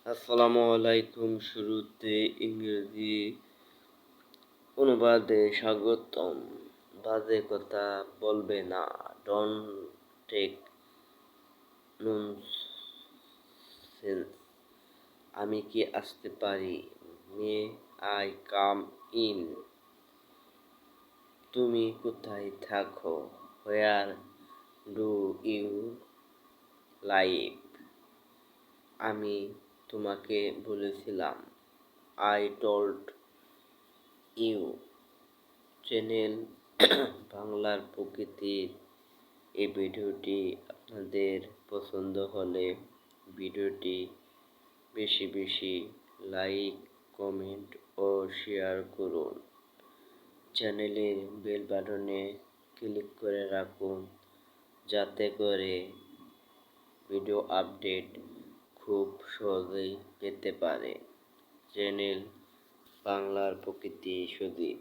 আসসালামু আলাইকুম। শুরুতে ইংরেজি অনুবাদে স্বাগতম। বাজে কথা বলবে না। Don't take nonsense. আমি কি আসতে পারি? May I come in? তুমি কোথায় থাকো? Where do you live? আমি তোমাকে বলেছিলাম। I told you. চ্যানেল বাংলার প্রকৃতির এই ভিডিওটি আপনাদের পছন্দ হলে ভিডিওটি বেশি বেশি লাইক, কমেন্ট ও শেয়ার করুন। চ্যানেলের বেল বাটনে ক্লিক করে রাখুন যাতে করে ভিডিও আপডেট খুব সহজেই পেতে পারে। চ্যানেল বাংলার প্রকৃতি সুদীপ।